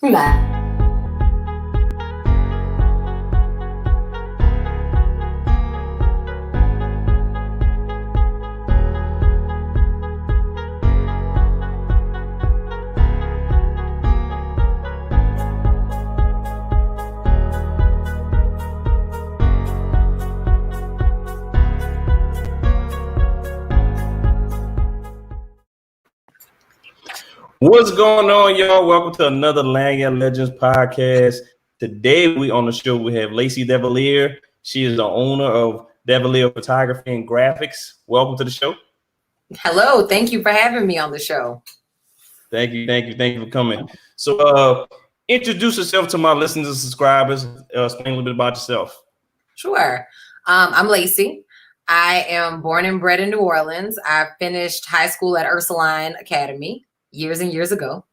Nah. What's going on, y'all? Welcome to another Lanyard Legends podcast. Today, we on the show, we have Lacy Davillier. She is the owner of Davillier Photography and Graphics. Welcome to the show. Hello, thank you for having me on the show. Thank you for coming. So, introduce yourself to my listeners and subscribers. Explain a little bit about yourself. Sure. I'm Lacy. I am born and bred in New Orleans. I finished high school at Ursuline Academy years and years ago.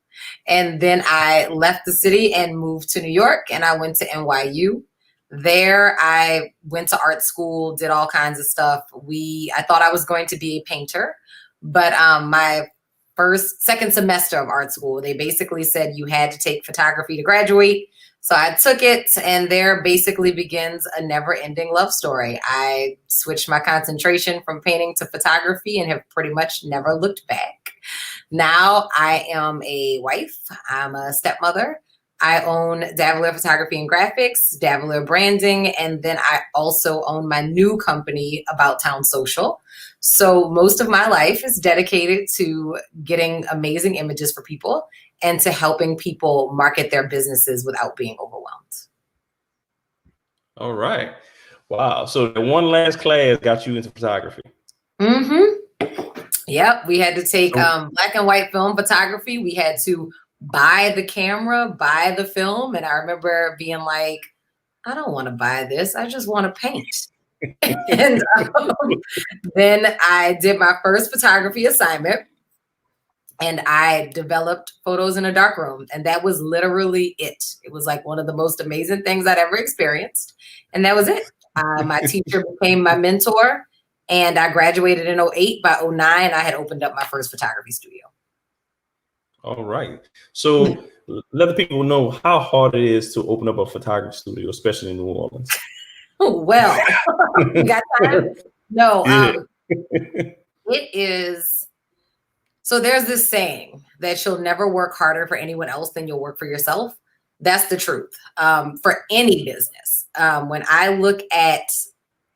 And then I left the city and moved to New York, and I went to NYU. There, I went to art school, did all kinds of stuff. I thought I was going to be a painter, but my second semester of art school, they basically said you had to take photography to graduate. So I took it, and there basically begins a never-ending love story. I switched my concentration from painting to photography and have pretty much never looked back. Now I am a wife. I'm a stepmother. I own Davillier Photography and Graphics, Davillier Branding, and then I also own my new company, About Town Social. So most of my life is dedicated to getting amazing images for people and to helping people market their businesses without being overwhelmed. All right. Wow. So the one last class got you into photography. Mm-hmm. Yep. We had to take black and white film photography. We had to buy the camera, buy the film. And I remember being like, I don't want to buy this. I just want to paint. And then I did my first photography assignment. And I developed photos in a darkroom. And that was literally it. It was like one of the most amazing things I'd ever experienced. And that was it. My teacher became my mentor. And I graduated in 2008. By 2009, I had opened up my first photography studio. All right. So let the people know how hard it is to open up a photography studio, especially in New Orleans. Well, you got time? No, it is. So there's this saying that you'll never work harder for anyone else than you'll work for yourself. That's the truth for any business. When I look at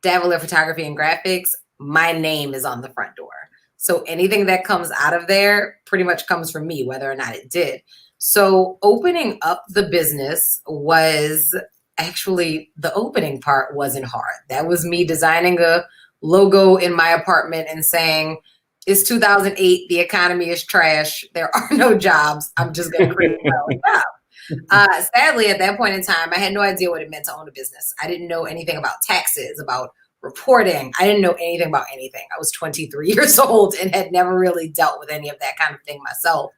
Davillier Photography and Graphics, my name is on the front door. So anything that comes out of there pretty much comes from me, whether or not it did. So opening up the business was actually, the opening part wasn't hard. That was me designing a logo in my apartment and saying, it's 2008, the economy is trash, there are no jobs, I'm just going to create my own job. Sadly, at that point in time, I had no idea what it meant to own a business. I didn't know anything about taxes, about reporting. I didn't know anything about anything. I was 23 years old and had never really dealt with any of that kind of thing myself.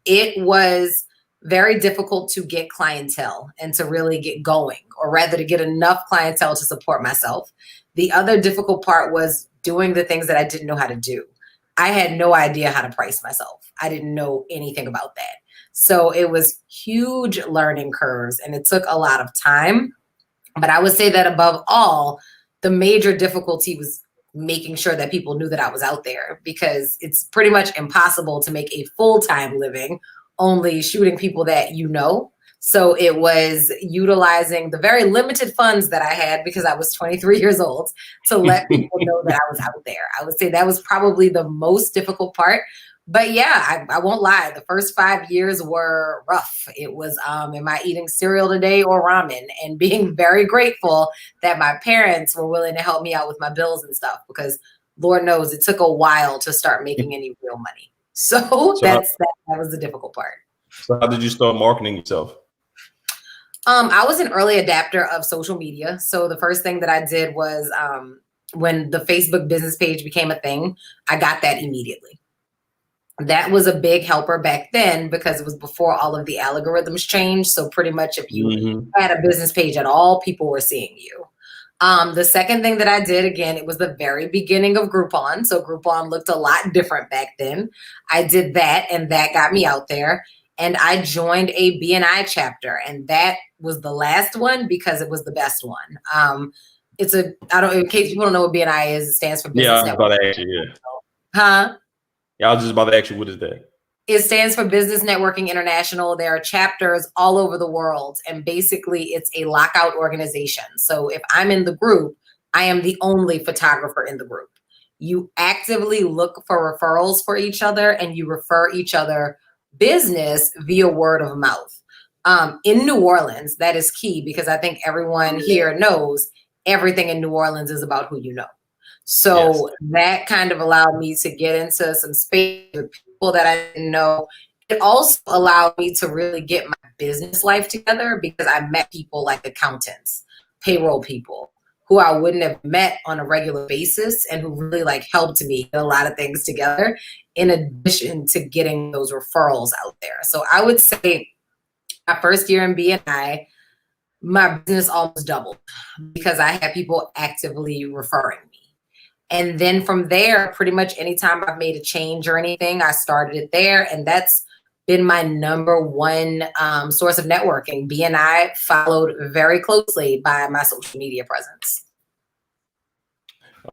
It was very difficult to get clientele and to really get going, or rather to get enough clientele to support myself. The other difficult part was doing the things that I didn't know how to do. I had no idea how to price myself. I didn't know anything about that. So it was huge learning curves and it took a lot of time. But I would say that above all, the major difficulty was making sure that people knew that I was out there, because it's pretty much impossible to make a full-time living only shooting people that you know. So it was utilizing the very limited funds that I had, because I was 23 years old, to let people know that I was out there. I would say that was probably the most difficult part. But yeah, I won't lie. The first 5 years were rough. It was, am I eating cereal today or ramen? And being very grateful that my parents were willing to help me out with my bills and stuff, because Lord knows it took a while to start making any real money. So that was the difficult part. So how did you start marketing yourself? I was an early adapter of social media. So the first thing that I did was when the Facebook business page became a thing, I got that immediately. That was a big helper back then, because it was before all of the algorithms changed. So pretty much if you had a business page at all, people were seeing you. The second thing that I did, again, it was the very beginning of Groupon. So Groupon looked a lot different back then. I did that, and that got me out there. and I joined a BNI chapter, and that was the last one because it was the best one. In case people don't know what BNI is, it stands for Business Network. Huh? Yeah, I was just about to ask you, what is that? It stands for Business Networking International. There are chapters all over the world, and basically it's a lockout organization. So if I'm in the group, I am the only photographer in the group. You actively look for referrals for each other, and you refer each other business via word of mouth. In New Orleans, that is key because I think everyone here knows everything in New Orleans is about who you know. So that kind of allowed me to get into some space with people that I didn't know. It also allowed me to really get my business life together because I met people like accountants, payroll people who I wouldn't have met on a regular basis and who really like helped me get a lot of things together in addition to getting those referrals out there. So I would say my first year in BNI, my business almost doubled because I had people actively referring me. And then from there, pretty much anytime I've made a change or anything, I started it there. And that's been my number one source of networking. BNI followed very closely by my social media presence.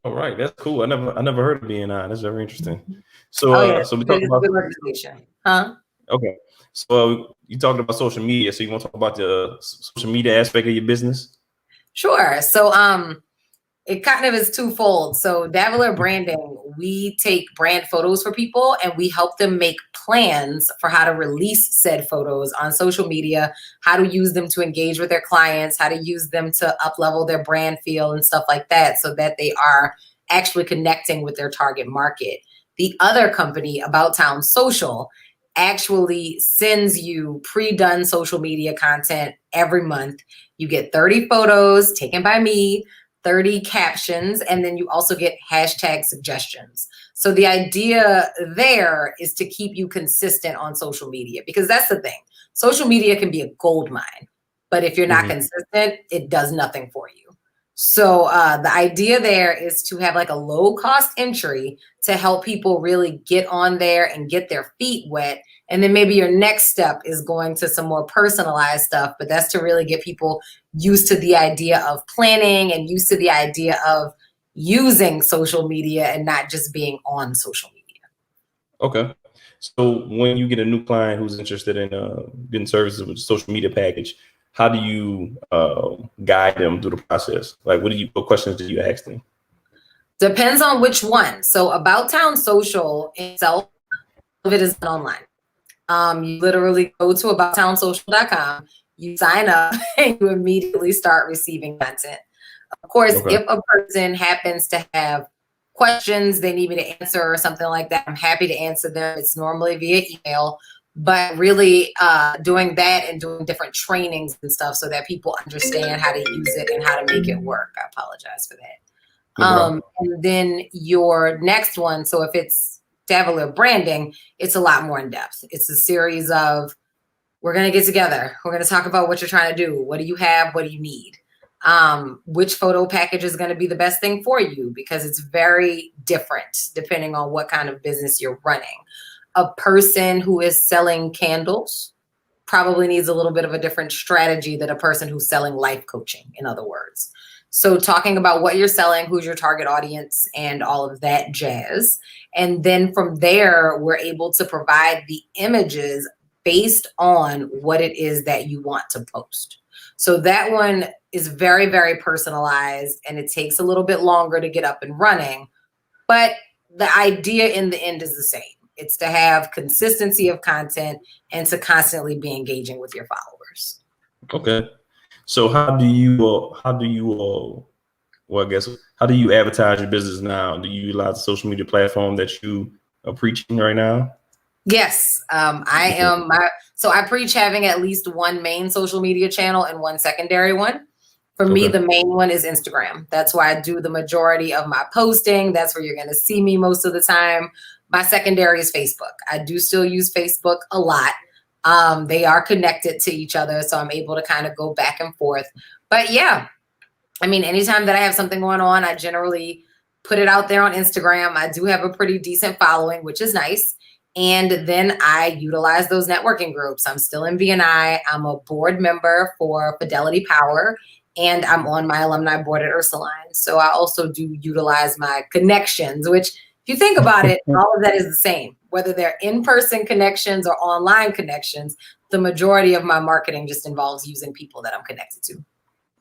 All right, that's cool. I never heard of BNI. That's very interesting. So, so we talked about good organization, huh? Okay, so you talked about social media. So you want to talk about the social media aspect of your business? Sure. So, it kind of is twofold. So Davillier Branding, we take brand photos for people and we help them make plans for how to release said photos on social media, how to use them to engage with their clients, how to use them to up-level their brand feel and stuff like that so that they are actually connecting with their target market. The other company, About Town Social, actually sends you pre-done social media content every month. You get 30 photos taken by me, 30 captions, and then you also get hashtag suggestions. So the idea there is to keep you consistent on social media, because that's the thing. Social media can be a gold mine, but if you're not consistent, it does nothing for you. So the idea there is to have like a low cost entry to help people really get on there and get their feet wet. And then maybe your next step is going to some more personalized stuff, but that's to really get people used to the idea of planning and used to the idea of using social media and not just being on social media. Okay. So when you get a new client who's interested in getting services with the social media package, how do you guide them through the process? Like, what questions do you ask them? Depends on which one. So About Town Social itself, of it is online. You literally go to abouttownsocial.com, you sign up, and you immediately start receiving content. Of course, if a person happens to have questions they need me to answer or something like that, I'm happy to answer them. It's normally via email, but really doing that and doing different trainings and stuff so that people understand how to use it and how to make it work. I apologize for that. And then your next one, so if it's Davillier Branding, it's a lot more in depth. It's a series of, we're going to get together. We're going to talk about what you're trying to do. What do you have? What do you need? Which photo package is going to be the best thing for you? Because it's very different depending on what kind of business you're running. A person who is selling candles probably needs a little bit of a different strategy than a person who's selling life coaching, in other words. So talking about what you're selling, who's your target audience, and all of that jazz. And then from there, we're able to provide the images based on what it is that you want to post. So that one is very, very personalized, and it takes a little bit longer to get up and running. But the idea in the end is the same. It's to have consistency of content and to constantly be engaging with your followers. Okay. So how do you advertise your business now? Do you utilize the social media platform that you are preaching right now? Yes, I am. So I preach having at least one main social media channel and one secondary one. For me, the main one is Instagram. That's why I do the majority of my posting. That's where you're going to see me most of the time. My secondary is Facebook. I do still use Facebook a lot. They are connected to each other, so I'm able to kind of go back and forth. But yeah, I mean, anytime that I have something going on, I generally put it out there on Instagram. I do have a pretty decent following, which is nice. And then I utilize those networking groups. I'm still in BNI. I'm a board member for Fidelity Power, and I'm on my alumni board at Ursuline. So I also do utilize my connections, which if you think about it, all of that is the same. Whether they're in-person connections or online connections, the majority of my marketing just involves using people that I'm connected to.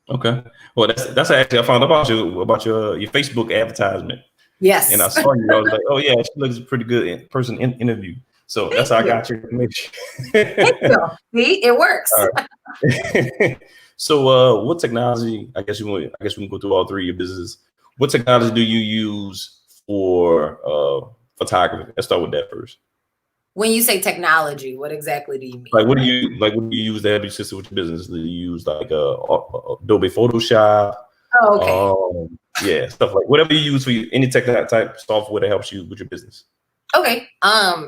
Okay. Well, that's actually, I found out about your Facebook advertisement. Yes. And I saw you. I was like, oh yeah, she looks pretty good in person interview. So that's how I got your information. Thank you. See, it works. All right. So what technology, I guess we can go through all three of your businesses. What technology do you use for photography? Let's start with that first. When you say technology, what exactly do you mean? What do you use to help you assist with your business? Do you use like Adobe Photoshop? Oh, okay. Yeah, stuff like whatever you use for any type software that helps you with your business. Okay.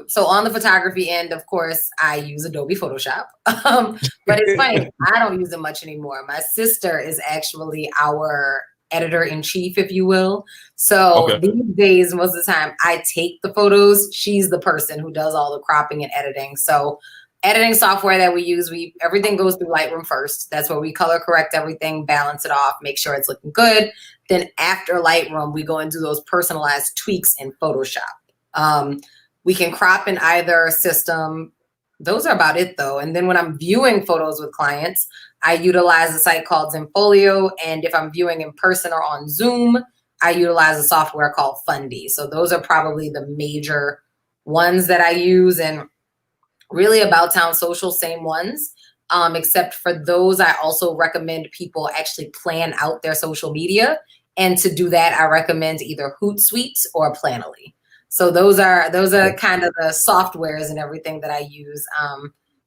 So on the photography end, of course, I use Adobe Photoshop. But it's funny, I don't use it much anymore. My sister is actually our editor-in-chief, if you will. So these days, most of the time, I take the photos. She's the person who does all the cropping and editing. So editing software that we use, everything goes through Lightroom first. That's where we color correct everything, balance it off, make sure it's looking good. Then after Lightroom, we go and do those personalized tweaks in Photoshop. We can crop in either system. Those are about it though. And then when I'm viewing photos with clients, I utilize a site called Zenfolio. And if I'm viewing in person or on Zoom, I utilize a software called Fundy. So those are probably the major ones that I use. And really About Town Social, same ones. Except for those, I also recommend people actually plan out their social media. And to do that, I recommend either Hootsuite or Planoly. So those are kind of the softwares and everything that I use.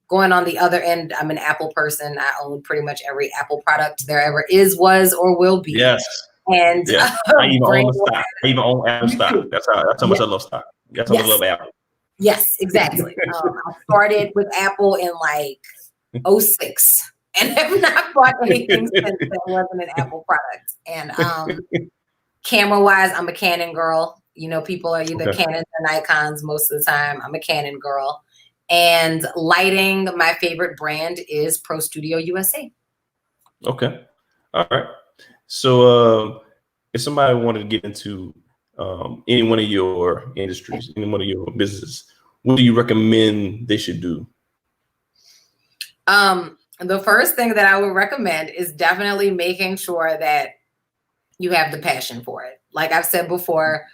Going on the other end, I'm an Apple person. I own pretty much every Apple product there ever is, was, or will be. Yes. And I even own stock. I even own Apple stock. That's how much I love stock. That's how much I love Apple. Yes, exactly. I started with Apple in like 2006 and have not bought anything since that wasn't an Apple product. And camera wise, I'm a Canon girl. You know, people are either Canons or Nikons most of the time. I'm a Canon girl. And lighting, my favorite brand is Pro Studio USA. Okay. All right. So if somebody wanted to get into any one of your industries, any one of your businesses, what do you recommend they should do? The first thing that I would recommend is definitely making sure that you have the passion for it. Like I've said before,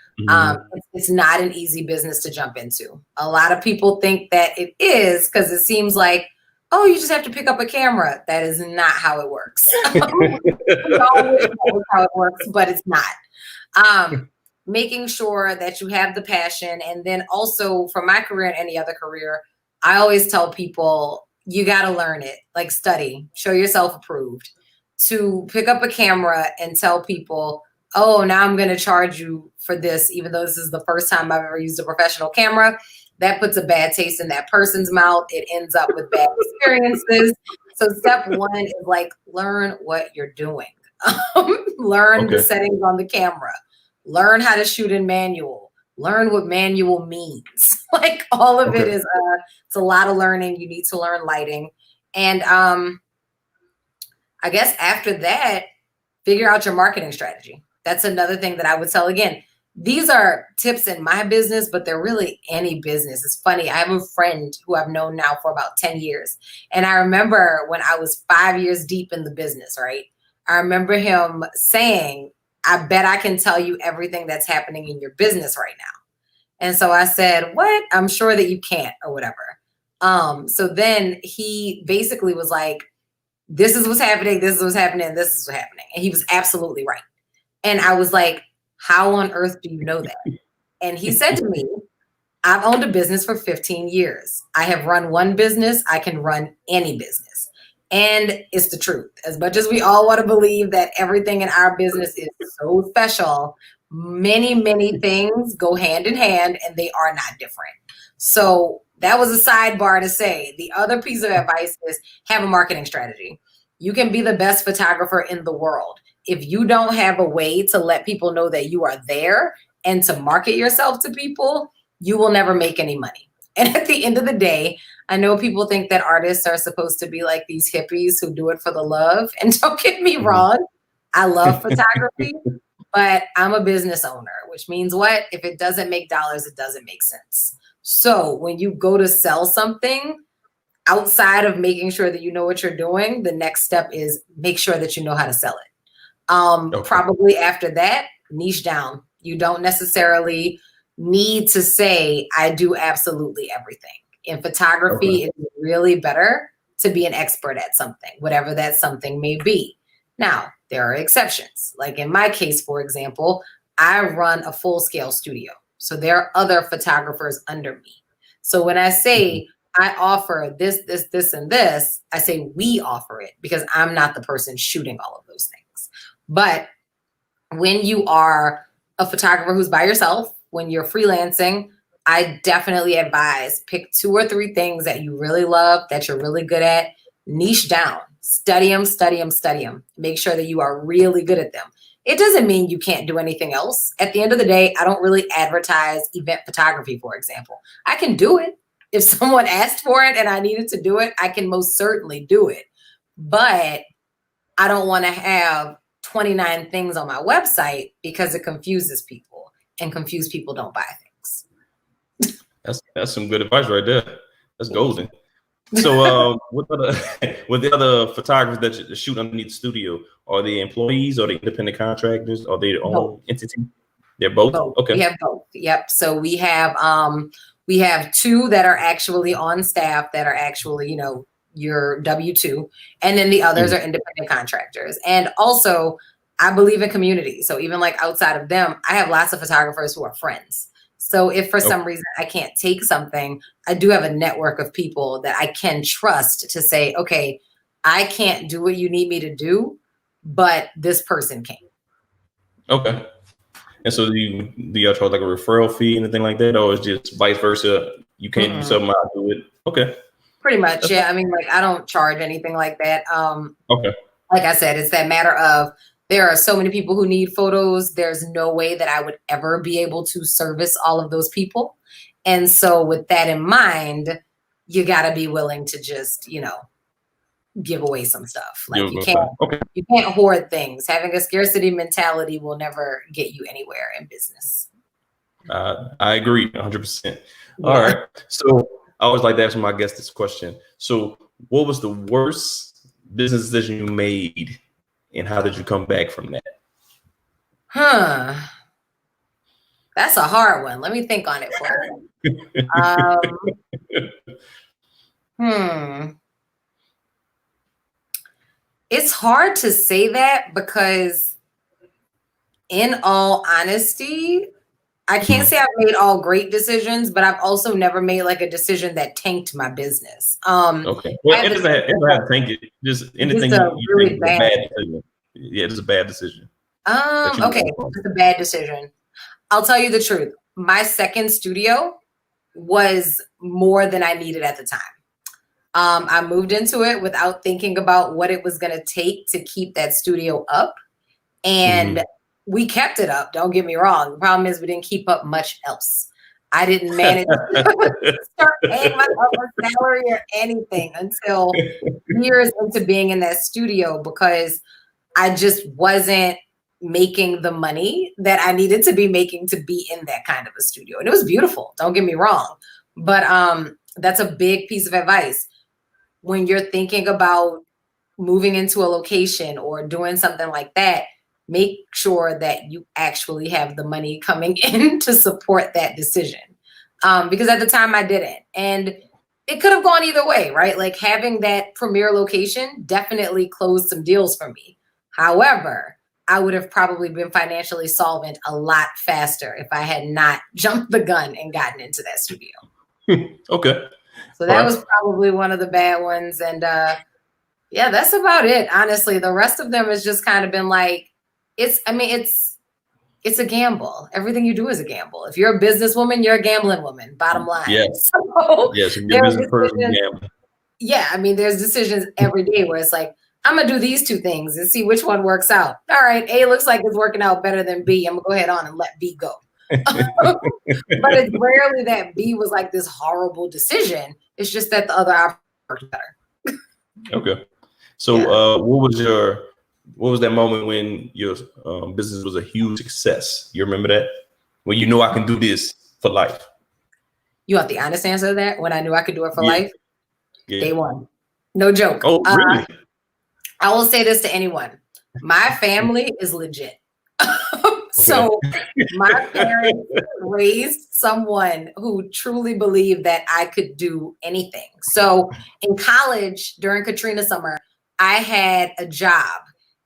it's not an easy business to jump into. A lot of people think that it is because it seems like, oh, you just have to pick up a camera. That is not how it works. We all wish that was how it works, but it's not. Making sure that you have the passion. And then also for my career and any other career, I always tell people, you got to learn it, like study, show yourself approved. To pick up a camera and tell people, oh, now I'm going to charge you for this, even though this is the first time I've ever used a professional camera, that puts a bad taste in that person's mouth. It ends up with bad experiences. So step one is like, learn what you're doing. Learn the settings on the camera. Learn how to shoot in manual. Learn what manual means. Like all of it is, it's a lot of learning. You need to learn lighting. And I guess after that, figure out your marketing strategy. That's another thing that I would tell. Again, these are tips in my business, but they're really any business. It's funny. I have a friend who I've known now for about 10 years. And I remember when I was 5 years deep in the business, right? I remember him saying, I bet I can tell you everything that's happening in your business right now. And so I said, what? I'm sure that you can't or whatever. So then he basically was like, this is what's happening. This is what's happening. This is what's happening. And he was absolutely right. And I was like, how on earth do you know that? And he said to me, I've owned a business for 15 years. I have run one business. I can run any business. And it's the truth. As much as we all want to believe that everything in our business is so special, many, many things go hand in hand and they are not different. So that was a sidebar to say. The other piece of advice is have a marketing strategy. You can be the best photographer in the world. If you don't have a way to let people know that you are there and to market yourself to people, you will never make any money. And at the end of the day, I know people think that artists are supposed to be like these hippies who do it for the love. And don't get me wrong, I love photography, but I'm a business owner, which means what? If it doesn't make dollars, it doesn't make sense. So when you go to sell something, outside of making sure that you know what you're doing, the next step is make sure that you know how to sell it. Probably after that, niche down. You don't necessarily need to say, I do absolutely everything. In photography, it's really better to be an expert at something, whatever that something may be. Now, there are exceptions. Like in my case, for example, I run a full-scale studio. So there are other photographers under me. So when I say I offer this, and this, I say we offer it because I'm not the person shooting all of those things. But when you are a photographer who's by yourself, when you're freelancing, I definitely advise pick 2 or 3 things that you really love, that you're really good at, niche down, study them. Make sure that you are really good at them. It doesn't mean you can't do anything else. At the end of the day, I don't really advertise event photography, for example. I can do it. If someone asked for it and I needed to do it, I can most certainly do it. But I don't want to have 29 things on my website because it confuses people, and confused people don't buy things. That's some good advice right there. That's golden. So with the other photographers that shoot underneath the studio, are they employees or the independent contractors? Are they their own entity? They're both? Okay. We have both. Yep. So we have 2 that are actually on staff that are actually, your W-2, and then the others are independent contractors. And also, I believe in community. So even like outside of them, I have lots of photographers who are friends. So if for some reason I can't take something, I do have a network of people that I can trust to say, okay, I can't do what you need me to do, but this person can. Okay. And so do y'all charge like a referral fee, anything like that? Or is just vice versa? You can't do something, I'll do it. Okay. Pretty much. Yeah. I mean, like, I don't charge anything like that. Okay. Like I said, it's that matter of there are so many people who need photos. There's no way that I would ever be able to service all of those people. And so with that in mind, you got to be willing to just, give away some stuff. Like you can't hoard things. Having a scarcity mentality will never get you anywhere in business. I agree 100%. All right. So I always like to ask my guests this question. So what was the worst business decision you made, and how did you come back from that? That's a hard one. Let me think on it for you. It's hard to say that because in all honesty, I can't say I've made all great decisions, but I've also never made like a decision that tanked my business. Okay. Well, it doesn't have to tank it. Just anything you really think is a bad decision. Yeah, it's a bad decision. Okay, it's a bad decision. I'll tell you the truth. My second studio was more than I needed at the time. I moved into it without thinking about what it was going to take to keep that studio up. And we kept it up. Don't get me wrong. The problem is we didn't keep up much else. I didn't manage to start paying myself a salary or anything until years into being in that studio because I just wasn't making the money that I needed to be making to be in that kind of a studio. And it was beautiful. Don't get me wrong. But that's a big piece of advice. When you're thinking about moving into a location or doing something like that, make sure that you actually have the money coming in to support that decision. Because at the time I didn't. And it could have gone either way, right? Like having that premier location definitely closed some deals for me. However, I would have probably been financially solvent a lot faster if I had not jumped the gun and gotten into that studio. Okay. So that was probably one of the bad ones. And yeah, that's about it. Honestly, the rest of them has just kind of been like, it's a gamble. Everything you do is a gamble. If you're a businesswoman, you're a gambling woman, bottom line. Yes. So yes. If you're a business person, gambling. Yeah. I mean, there's decisions every day where it's like, I'm going to do these 2 things and see which one works out. All right. A looks like it's working out better than B. I'm going to go ahead on and let B go. But it's rarely that B was like this horrible decision. It's just that the other option worked better. Okay. So what was that moment when your business was a huge success? You remember that? When you know I can do this for life? You want the honest answer to that? When I knew I could do it for life? Yeah. Day one. No joke. Oh, really? I will say this to anyone. My family is legit. So my parents raised someone who truly believed that I could do anything. So in college during Katrina summer, I had a job,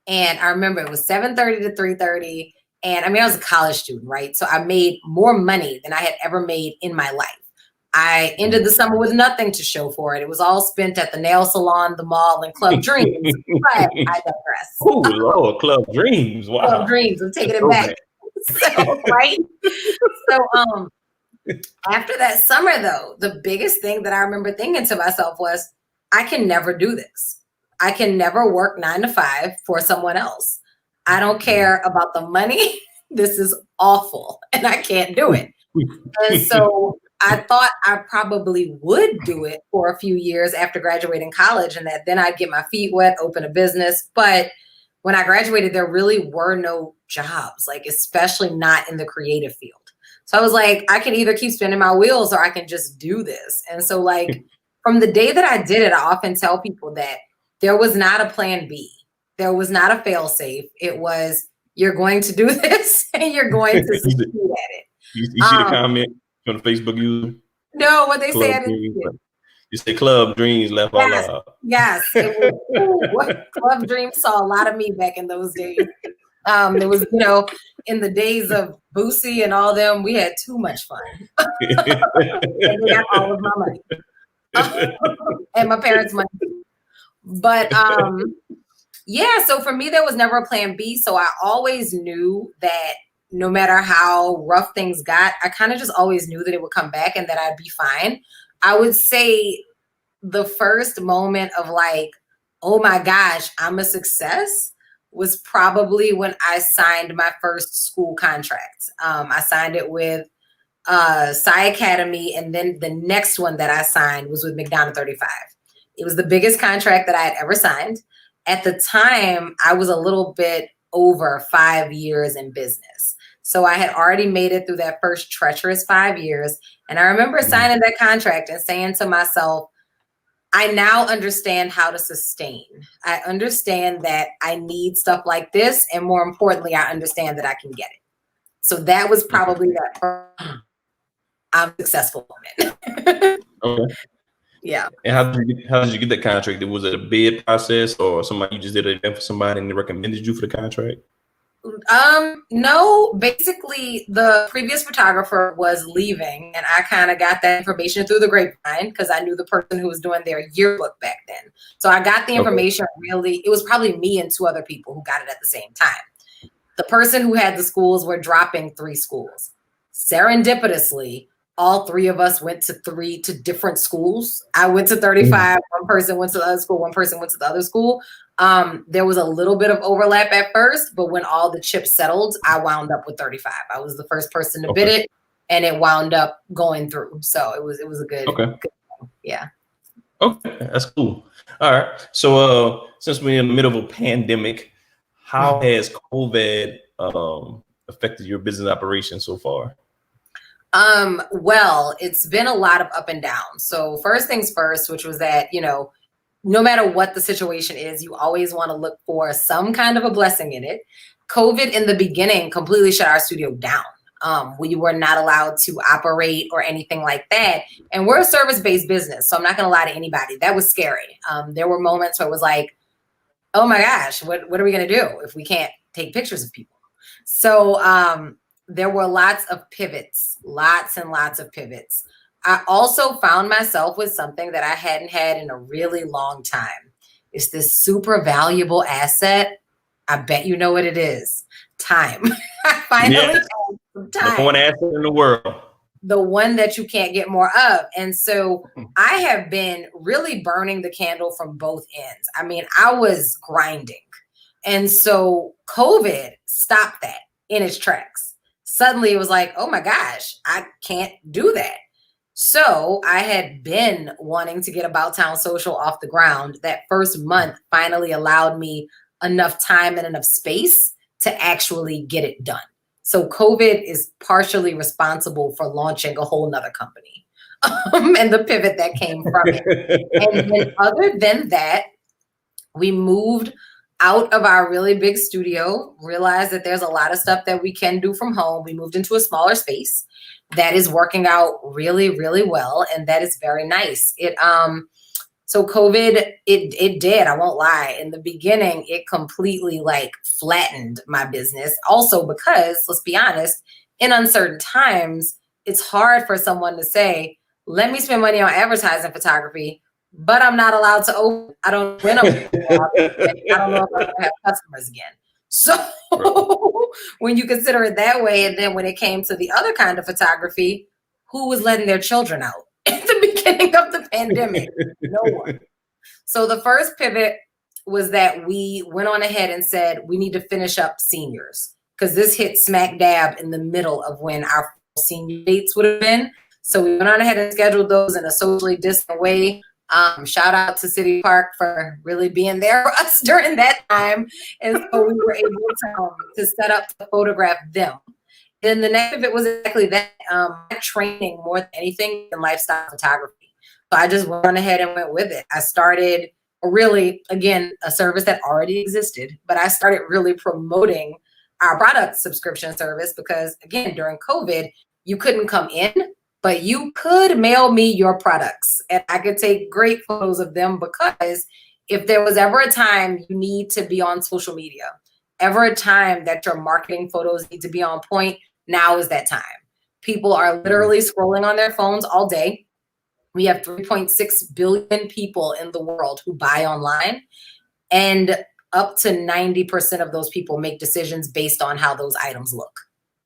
and I remember it was 7:30 to 3:30. And I mean, I was a college student, right? So I made more money than I had ever made in my life. I ended the summer with nothing to show for it. It was all spent at the nail salon, the mall, and Club Dreams. But I digress. Oh, Lord, Club Dreams. Wow. Club Dreams. I'm taking it back. So, right? So after that summer, though, the biggest thing that I remember thinking to myself was, I can never do this. I can never work 9 to 5 for someone else. I don't care about the money. This is awful, and I can't do it. And so I thought I probably would do it for a few years after graduating college, and that then I'd get my feet wet, open a business. But when I graduated, there really were no jobs, like especially not in the creative field. So I was like, I can either keep spinning my wheels or I can just do this. And so like from the day that I did it, I often tell people that there was not a plan B. There was not a fail safe. It was, you're going to do this and you're going to succeed at it. You see the comment from the Facebook user? No, what they Club said. You say Club Dreams left all out. Yes. It was, Club Dreams saw a lot of me back in those days. It was, in the days of Boosie and all them, we had too much fun. And they got all of my money. And my parents' money. But yeah, so for me, there was never a plan B. So I always knew that no matter how rough things got, I kind of just always knew that it would come back and that I'd be fine. I would say the first moment of like, oh my gosh, I'm a success was probably when I signed my first school contract. I signed it with Psy Academy, and then the next one that I signed was with McDonald 35. It was the biggest contract that I had ever signed. At the time, I was a little bit over 5 years in business. So I had already made it through that first treacherous 5 years. And I remember signing that contract and saying to myself, I now understand how to sustain. I understand that I need stuff like this. And more importantly, I understand that I can get it. So that was probably that first I'm successful moment. Okay. Yeah. And how did you get that contract? Was it a bid process or somebody you just did an event for somebody and they recommended you for the contract? No, basically the previous photographer was leaving and I kind of got that information through the grapevine because I knew the person who was doing their yearbook back then. So I got the information really, it was probably me and 2 other people who got it at the same time. The person who had the schools were dropping 3 schools. Serendipitously, all 3 of us went to different schools. I went to 35, one person went to the other school, one person went to the other school. There was a little bit of overlap at first, but when all the chips settled, I wound up with 35. I was the first person to bid it, and it wound up going through. So it was a good, good thing. Yeah. Okay, that's cool. All right. So since we're in the middle of a pandemic, how has COVID affected your business operation so far? Well, it's been a lot of up and down. So first things first, which was that, no matter what the situation is, you always want to look for some kind of a blessing in it. COVID in the beginning completely shut our studio down. We were not allowed to operate or anything like that. And we're a service-based business. So I'm not going to lie to anybody. That was scary. There were moments where it was like, oh my gosh, what are we going to do if we can't take pictures of people? So there were lots of pivots, lots and lots of pivots. I also found myself with something that I hadn't had in a really long time. It's this super valuable asset. I bet you know what it is. Time. I finally had some time. The one asset in the world. The one that you can't get more of. And so I have been really burning the candle from both ends. I mean, I was grinding. And so COVID stopped that in its tracks. suddenly it was like, oh my gosh, I can't do that. So I had been wanting to get About Town Social off the ground. That first month finally allowed me enough time and enough space to actually get it done. So COVID is partially responsible for launching a whole nother company and the pivot that came from it. And then other than that, we moved out of our really big studio, realized that there's a lot of stuff that we can do from home. We moved into a smaller space that is working out really, really well. And that is very nice. So COVID, it did, I won't lie. In the beginning, it completely like flattened my business. Also because, let's be honest, in uncertain times, it's hard for someone to say, let me spend money on advertising photography, but I'm not allowed to open. I don't when I'm I don't know if I'm gonna have customers again. So when you consider it that way, and then when it came to the other kind of photography, who was letting their children out at the beginning of the pandemic? No one. So the first pivot was that we went on ahead and said we need to finish up seniors, because this hit smack dab in the middle of when our senior dates would have been. So we went on ahead and scheduled those in a socially distant way. Shout out to City Park for really being there for us during that time. And so we were able to set up to photograph them. Then the next of it was exactly that, training more than anything in lifestyle photography. So I just went on ahead and went with it. I started really, again, a service that already existed, but I started really promoting our product subscription service because, again, during COVID, you couldn't come in, but you could mail me your products and I could take great photos of them, because if there was ever a time you need to be on social media, ever a time that your marketing photos need to be on point, now is that time. People are literally scrolling on their phones all day. We have 3.6 billion people in the world who buy online, and up to 90% of those people make decisions based on how those items look.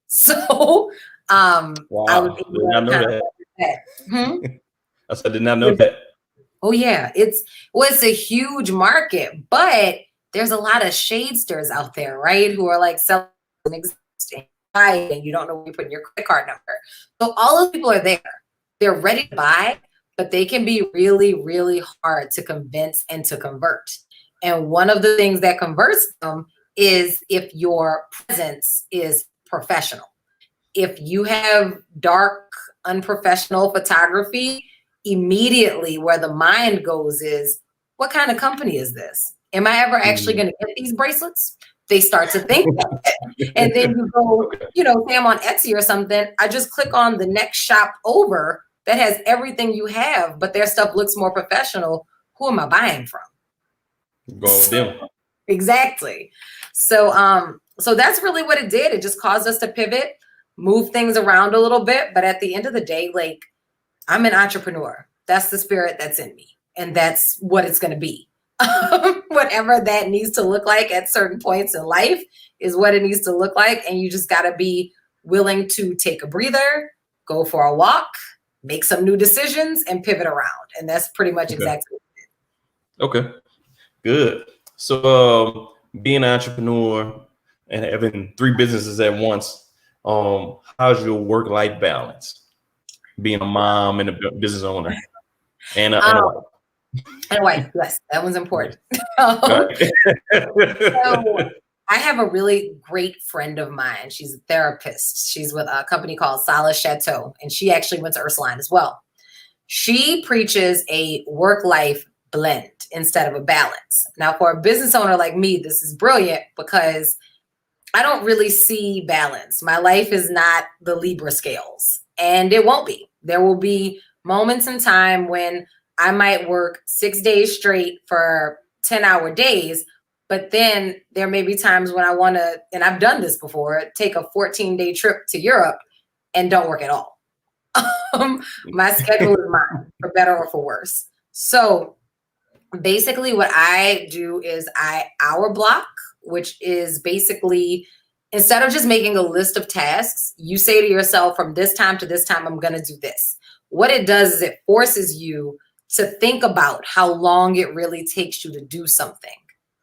So wow. I was able did not know that. I said, did not know that. Oh yeah, it's a huge market, but there's a lot of shadesters out there, right? Who are like selling existing, and you don't know where you're putting your credit card number. So all of the people are there. They're ready to buy, but they can be really, really hard to convince and to convert. And one of the things that converts them is if your presence is professional. If you have dark, unprofessional photography, immediately where the mind goes is, what kind of company is this? Am I ever actually going to get these bracelets? They start to think about it. And then you go, say I'm on Etsy or something. I just click on the next shop over that has everything you have, but their stuff looks more professional. Who am I buying from? Go with them. Exactly. So that's really what it did. It just caused us to pivot, move things around a little bit. But at the end of the day, like, I'm an entrepreneur. That's the spirit that's in me. And that's what it's going to be. Whatever that needs to look like at certain points in life is what it needs to look like. And you just got to be willing to take a breather, go for a walk, make some new decisions, and pivot around. And that's pretty much exactly what it is. Okay, good. So being an entrepreneur and having 3 businesses at once, how's your work-life balance? Being a mom and a business owner and a wife. And a wife, yes, that one's important. So I have a really great friend of mine. She's a therapist. She's with a company called Solace Chateau, and she actually went to Ursuline as well. She preaches a work-life blend instead of a balance. Now, for a business owner like me, this is brilliant because I don't really see balance. My life is not the Libra scales, and it won't be. There will be moments in time when I might work 6 days straight for 10-hour days, but then there may be times when I want to, and I've done this before, take a 14-day trip to Europe and don't work at all. My schedule is mine, for better or for worse. So basically what I do is I hour block, which is basically, instead of just making a list of tasks, you say to yourself, from this time to this time, I'm going to do this. What it does is it forces you to think about how long it really takes you to do something,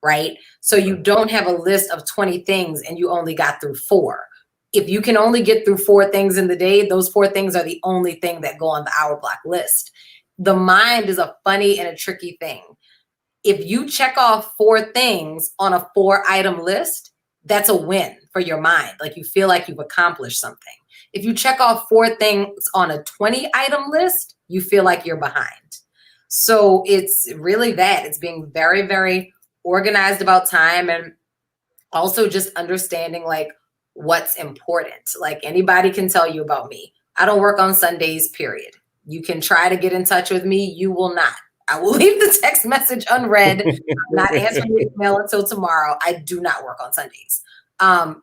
right? So you don't have a list of 20 things and you only got through 4. if you can only get through 4 things in the day, those 4 things are the only thing that go on the hour block list. The mind is a funny and a tricky thing. If you check off 4 things on a 4-item list, that's a win for your mind. Like you feel like you've accomplished something. If you check off 4 things on a 20-item list, you feel like you're behind. So it's really that. It's being very, very organized about time, and also just understanding like what's important. Like anybody can tell you about me. I don't work on Sundays, period. You can try to get in touch with me. You will not. I will leave the text message unread. I'm not answering your email until tomorrow. I do not work on Sundays.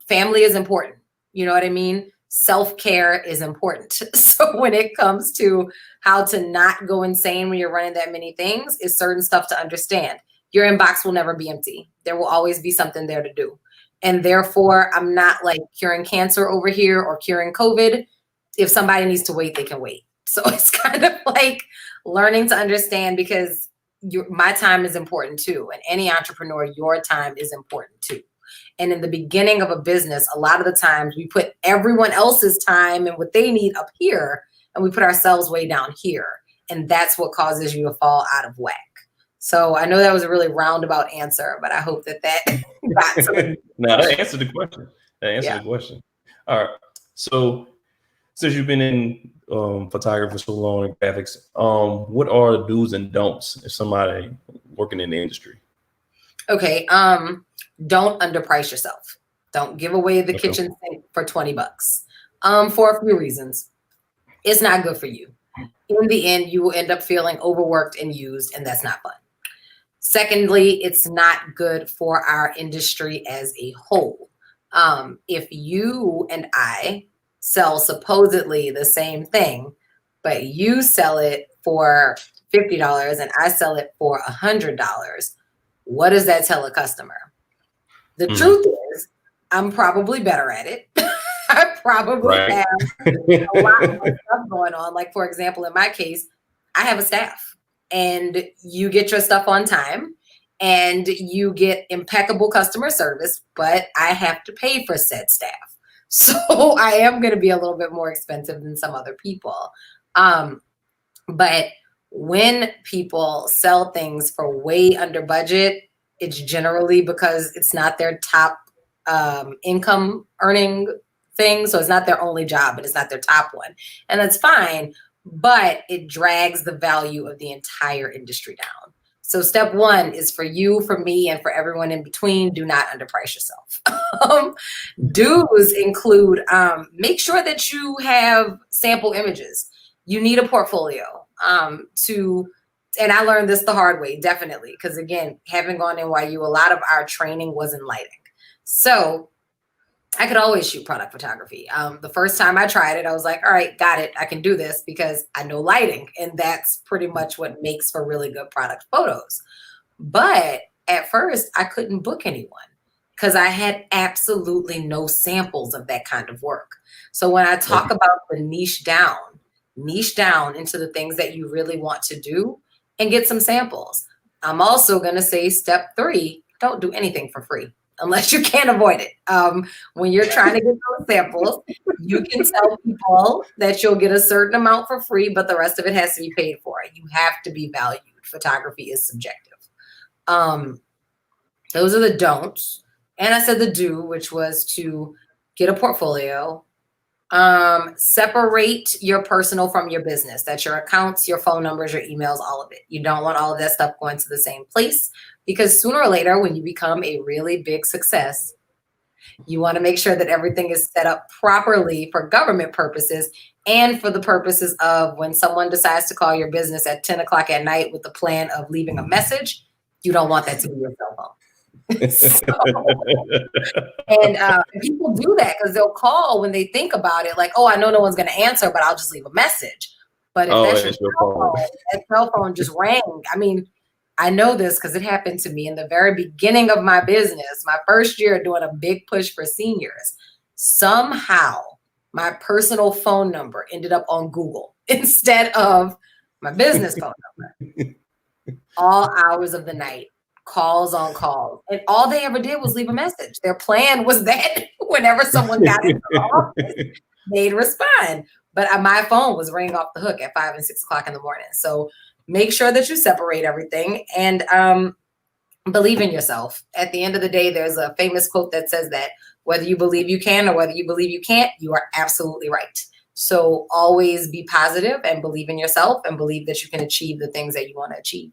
Family is important. You know what I mean? Self-care is important. So when it comes to how to not go insane when you're running that many things, is certain stuff to understand. Your inbox will never be empty. There will always be something there to do. And therefore, I'm not like curing cancer over here or curing COVID. If somebody needs to wait, they can wait. So it's kind of like learning to understand, because my time is important too. And any entrepreneur, your time is important too. And in the beginning of a business, a lot of the times we put everyone else's time and what they need up here, and we put ourselves way down here. And that's what causes you to fall out of whack. So I know that was a really roundabout answer, but I hope that got to No, that answered the question. The question. All right. So since you've been in photography for so long and graphics, what are the do's and don'ts if somebody working in the industry? Okay. Don't underprice yourself. Don't give away the kitchen sink for $20 for a few reasons. It's not good for you. In the end, you will end up feeling overworked and used, and that's not fun. Secondly, it's not good for our industry as a whole. If you and I sell supposedly the same thing, but you sell it for $50 and I sell it for $100, what does that tell a customer? The truth is, I'm probably better at it. I probably have a lot more stuff going on. Like, for example, in my case, I have a staff, and you get your stuff on time and you get impeccable customer service, but I have to pay for said staff. So I am going to be a little bit more expensive than some other people. But when people sell things for way under budget, it's generally because it's not their top income earning thing. So it's not their only job, and it's not their top one. And that's fine, but it drags the value of the entire industry down. So step 1 is for you, for me, and for everyone in between: do not underprice yourself. Do's include make sure that you have sample images. You need a portfolio and I learned this the hard way, definitely, because again, having gone NYU, a lot of our training was in lighting. So I could always shoot product photography. The first time I tried it, I was like, all right, got it. I can do this because I know lighting. And that's pretty much what makes for really good product photos. But at first, I couldn't book anyone because I had absolutely no samples of that kind of work. So when I talk about the niche down into the things that you really want to do and get some samples. I'm also going to say step 3, don't do anything for free unless you can't avoid it. When you're trying to get those samples, you can tell people that you'll get a certain amount for free, but the rest of it has to be paid for. You have to be valued. Photography is subjective. Those are the don'ts. And I said the do, which was to get a portfolio. Separate your personal from your business. That's your accounts, your phone numbers, your emails, all of it. You don't want all of that stuff going to the same place, because sooner or later, when you become a really big success, you want to make sure that everything is set up properly for government purposes and for the purposes of when someone decides to call your business at 10 o'clock at night with the plan of leaving a message, you don't want that to be your cell phone. And people do that because they'll call when they think about it, like, oh, I know no one's going to answer, but I'll just leave a message. But if that's your cell phone, that cell phone just rang. I mean, I know this because it happened to me in the very beginning of my business, my first year doing a big push for seniors. Somehow my personal phone number ended up on Google instead of my business phone number. All hours of the night. calls on calls. And all they ever did was leave a message. Their plan was that whenever someone got into the office, they'd respond. But my phone was ringing off the hook at 5 and 6 o'clock in the morning. So make sure that you separate everything and believe in yourself. At the end of the day, there's a famous quote that says that whether you believe you can or whether you believe you can't, you are absolutely right. So always be positive and believe in yourself and believe that you can achieve the things that you want to achieve.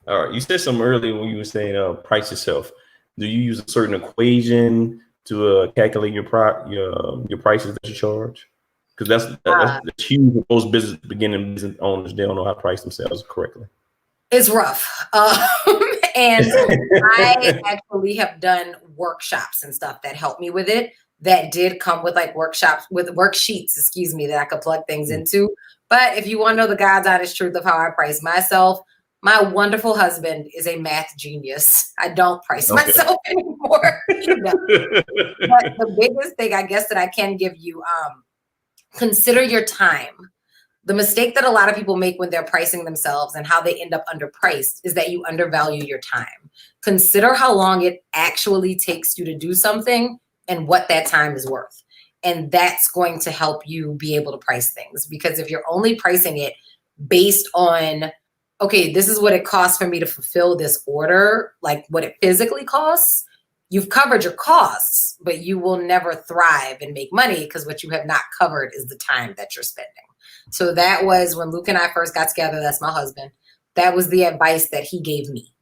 All right. You said something earlier when you were saying price yourself. Do you use a certain equation to calculate your prices that you charge? Because that's huge for most beginning business owners. They don't know how to price themselves correctly. It's rough. And I actually have done workshops and stuff that helped me with it. That did come with like workshops with worksheets, that I could plug things into. But if you want to know the God's honest truth of how I price myself, my wonderful husband is a math genius. I don't price myself anymore. But the biggest thing I guess that I can give you, consider your time. The mistake that a lot of people make when they're pricing themselves and how they end up underpriced is that you undervalue your time. Consider how long it actually takes you to do something and what that time is worth. And that's going to help you be able to price things. Because if you're only pricing it based on, okay, this is what it costs for me to fulfill this order, like what it physically costs, you've covered your costs, but you will never thrive and make money because what you have not covered is the time that you're spending. So that was when Luke and I first got together. That's my husband. That was the advice that he gave me.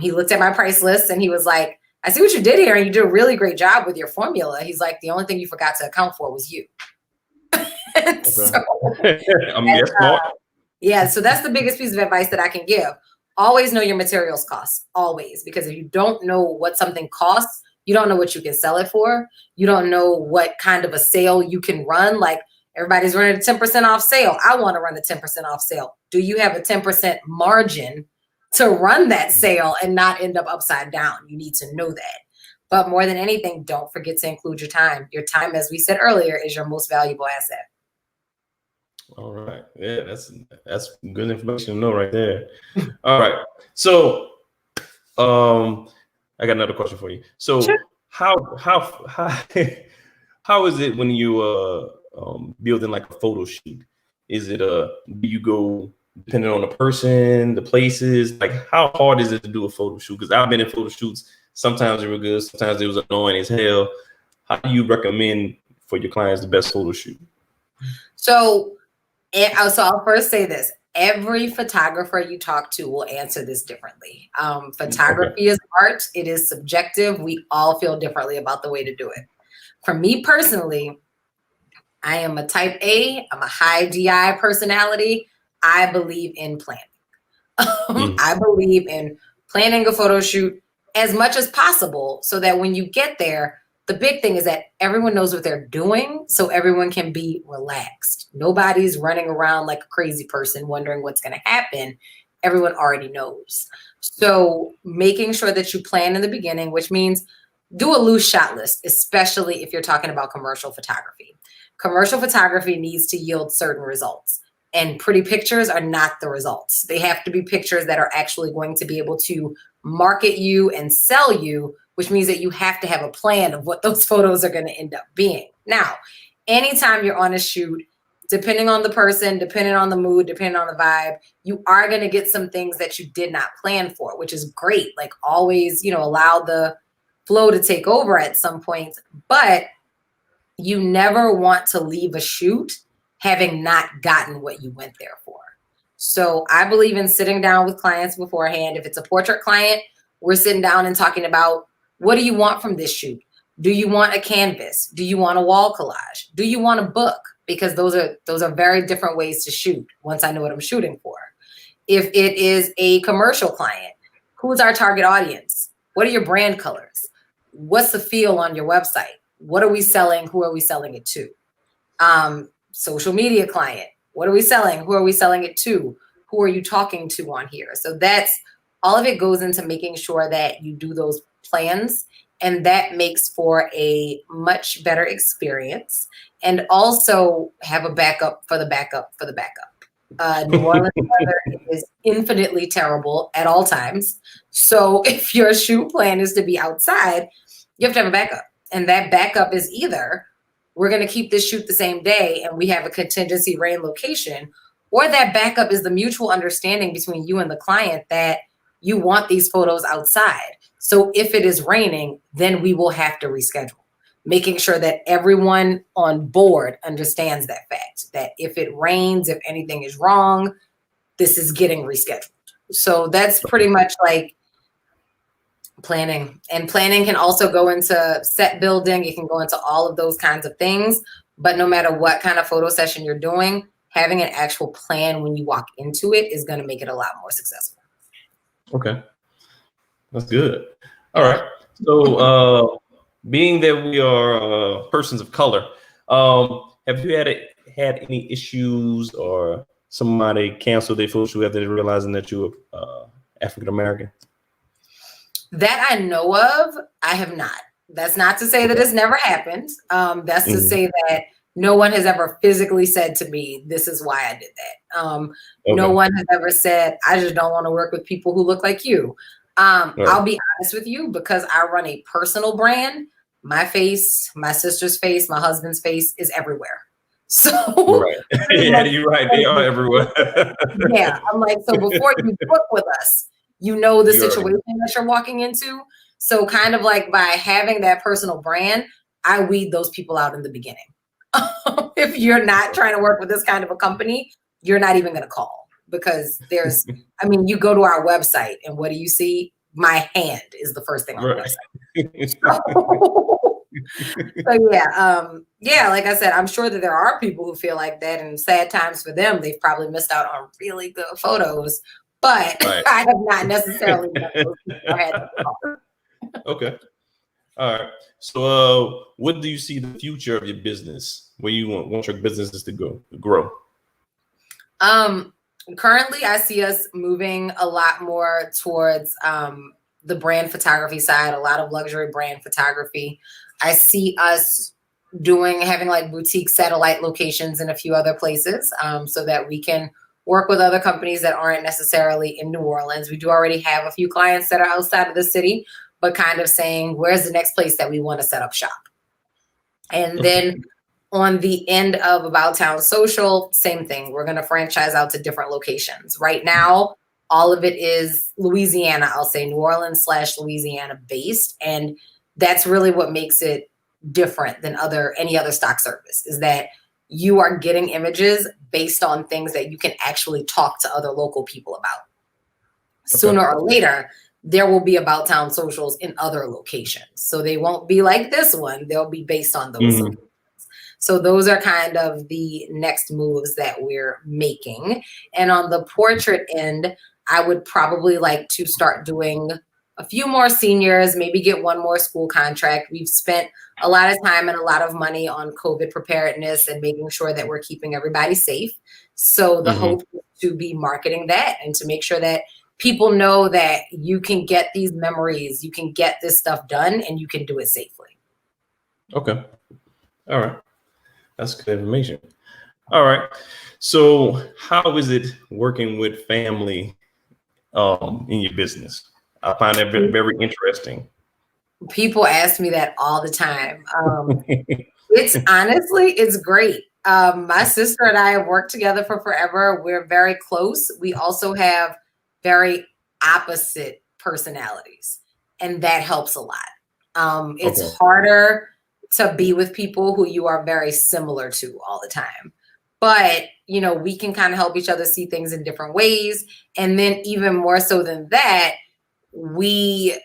He looked at my price list and he was like, I see what you did here and you did a really great job with your formula. He's like, the only thing you forgot to account for was you. So, yeah, so that's the biggest piece of advice that I can give. Always know your materials costs, always. Because if you don't know what something costs, you don't know what you can sell it for. You don't know what kind of a sale you can run. Like everybody's running a 10% off sale. I want to run a 10% off sale. Do you have a 10% margin to run that sale and not end up upside down? You need to know that. But more than anything, don't forget to include your time. Your time, as we said earlier, is your most valuable asset. All right. Yeah, that's good information to know right there. All right. So I got another question for you. So sure. how is it when you building like a photo shoot? Is it do you go depending on the person, the places? Like how hard is it to do a photo shoot? Because I've been in photo shoots. Sometimes they were good, sometimes it was annoying as hell. How do you recommend for your clients the best photo shoot? So I'll first say this. Every photographer you talk to will answer this differently. Photography is art. It is subjective. We all feel differently about the way to do it. For me personally, I am a type A. I'm a high DI personality. I believe in planning. I believe in planning a photo shoot as much as possible so that when you get there, the big thing is that everyone knows what they're doing, so everyone can be relaxed. Nobody's running around like a crazy person wondering what's going to happen. Everyone already knows. So making sure that you plan in the beginning, which means do a loose shot list, especially if you're talking about commercial photography. Commercial photography needs to yield certain results, and pretty pictures are not the results. They have to be pictures that are actually going to be able to market you and sell you, which means that you have to have a plan of what those photos are going to end up being. Now, anytime you're on a shoot, depending on the person, depending on the mood, depending on the vibe, you are going to get some things that you did not plan for, which is great. Like always, allow the flow to take over at some point, but you never want to leave a shoot having not gotten what you went there for. So I believe in sitting down with clients beforehand. If it's a portrait client, we're sitting down and talking about, what do you want from this shoot? Do you want a canvas? Do you want a wall collage? Do you want a book? Because those are very different ways to shoot once I know what I'm shooting for. If it is a commercial client, who's our target audience? What are your brand colors? What's the feel on your website? What are we selling? Who are we selling it to? Social media client. What are we selling? Who are we selling it to? Who are you talking to on here? So that's all of it goes into making sure that you do those plans, and that makes for a much better experience, and also have a backup for the backup for the backup. New Orleans weather is infinitely terrible at all times. So if your shoot plan is to be outside, you have to have a backup. And that backup is either we're going to keep this shoot the same day and we have a contingency rain location, or that backup is the mutual understanding between you and the client that you want these photos outside. So if it is raining, then we will have to reschedule, making sure that everyone on board understands that fact, that if it rains, if anything is wrong, this is getting rescheduled. So that's pretty much like planning. And planning can also go into set building. It can go into all of those kinds of things. But no matter what kind of photo session you're doing, having an actual plan when you walk into it is going to make it a lot more successful. Okay. That's good. All right. So being that we are persons of color, have you had any issues or somebody canceled their photo shoot after realizing that you were African American? That I know of, I have not. That's not to say that it's never happened. That's to say that no one has ever physically said to me, this is why I did that. No one has ever said, I just don't want to work with people who look like you. I'll be honest with you, because I run a personal brand. My face, my sister's face, my husband's face is everywhere. So yeah, you're right. They are everywhere. Yeah, I'm like, so before you book with us, you know the situation that you're walking into. So kind of like by having that personal brand, I weed those people out in the beginning. If you're not trying to work with this kind of a company, you're not even going to call, because there's, I mean, you go to our website and what do you see? My hand is the first thing on the website. So yeah, like I said, I'm sure that there are people who feel like that, and sad times for them. They've probably missed out on really good photos, but I have not necessarily done those. Okay. All right. So what do you see the future of your business? Where you want your businesses to grow? Currently I see us moving a lot more towards the brand photography side, a lot of luxury brand photography. I see us having like boutique satellite locations in a few other places, so that we can work with other companies that aren't necessarily in New Orleans. We do already have a few clients that are outside of the city, but kind of saying, where's the next place that we want to set up shop? And then on the end of About Town Social, same thing. We're going to franchise out to different locations. Right now, all of it is Louisiana, I'll say New Orleans / Louisiana based. And that's really what makes it different than any other stock service, is that you are getting images based on things that you can actually talk to other local people about. Sooner or later, there will be About Town Socials in other locations. So they won't be like this one. They'll be based on those locations. So those are kind of the next moves that we're making. And on the portrait end, I would probably like to start doing a few more seniors, maybe get one more school contract. We've spent a lot of time and a lot of money on COVID preparedness and making sure that we're keeping everybody safe. So the hope is to be marketing that and to make sure that people know that you can get these memories, you can get this stuff done, and you can do it safely. Okay. All right. That's good information. All right. So how is it working with family in your business? I find that very, very interesting. People ask me that all the time. It's great. My sister and I have worked together for forever. We're very close. We also have very opposite personalities, and that helps a lot. It's harder to be with people who you are very similar to all the time. But, you know, we can kind of help each other see things in different ways. And then even more so than that, we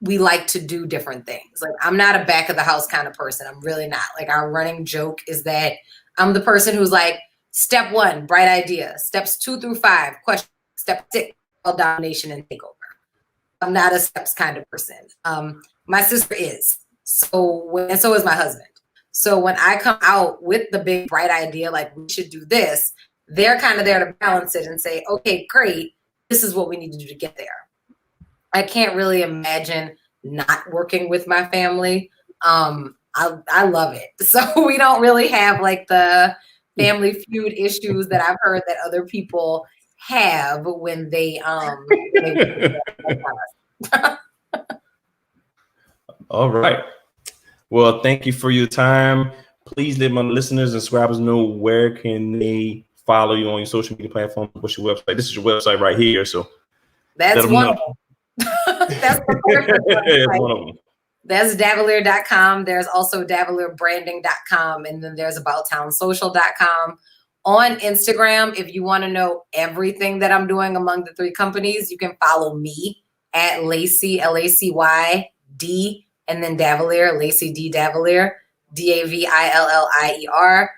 like to do different things. Like, I'm not a back of the house kind of person. I'm really not. Like, our running joke is that I'm the person who's like, step 1, bright idea. Steps 2 through 5, question. Step 6, domination and takeover. I'm not a steps kind of person. My sister is. And so is my husband. So when I come out with the big bright idea, like we should do this, they're kind of there to balance it and say, okay, great. This is what we need to do to get there. I can't really imagine not working with my family. I love it. So we don't really have like the family feud issues that I've heard that other people have when they All right. Well, thank you for your time. Please let my listeners and subscribers know where can they follow you on your social media platform. What's your website? This is your website right here. So that's one of them. That's the That's one of them. That's Davillier.com. There's also DavillierBranding.com. And then there's AboutTownSocial.com. On Instagram, if you want to know everything that I'm doing among the 3 companies, you can follow me at Lacy, Lacy, and then Davillier, Lacy D. Davillier, Davillier.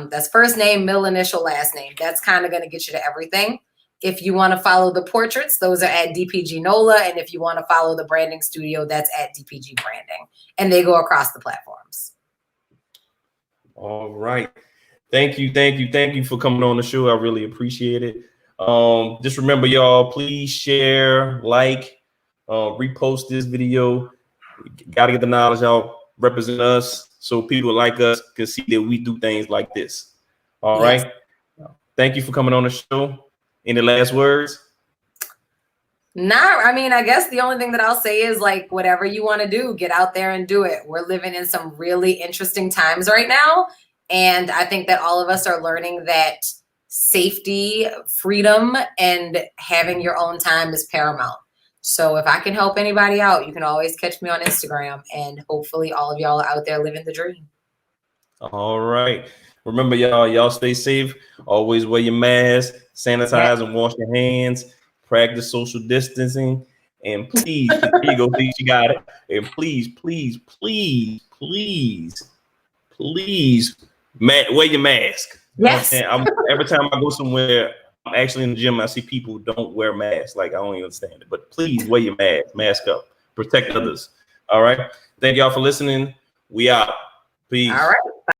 That's first name, middle initial, last name. That's kind of going to get you to everything. If you want to follow the portraits, those are at DPG NOLA. And if you want to follow the branding studio, that's at DPG Branding. And they go across the platforms. All right. Thank you for coming on the show. I really appreciate it. Just remember, y'all, please share, like, repost this video. Got to get the knowledge out, represent us so people like us can see that we do things like this. All right. Thank you for coming on the show. Any last words? Nah, I mean, I guess the only thing that I'll say is like, whatever you want to do, get out there and do it. We're living in some really interesting times right now. And I think that all of us are learning that safety, freedom, and having your own time is paramount. So if I can help anybody out, you can always catch me on Instagram. And hopefully all of y'all are out there living the dream. All right. Remember, y'all stay safe. Always wear your mask, sanitize and wash your hands, practice social distancing. And please, here you go, please, you got it. And please, wear your mask. Yes. Every time I go somewhere, I'm actually in the gym, I see people who don't wear masks. Like, I don't even understand it. But please wear your mask up. Protect others. All right. Thank y'all for listening. We out. Peace. All right.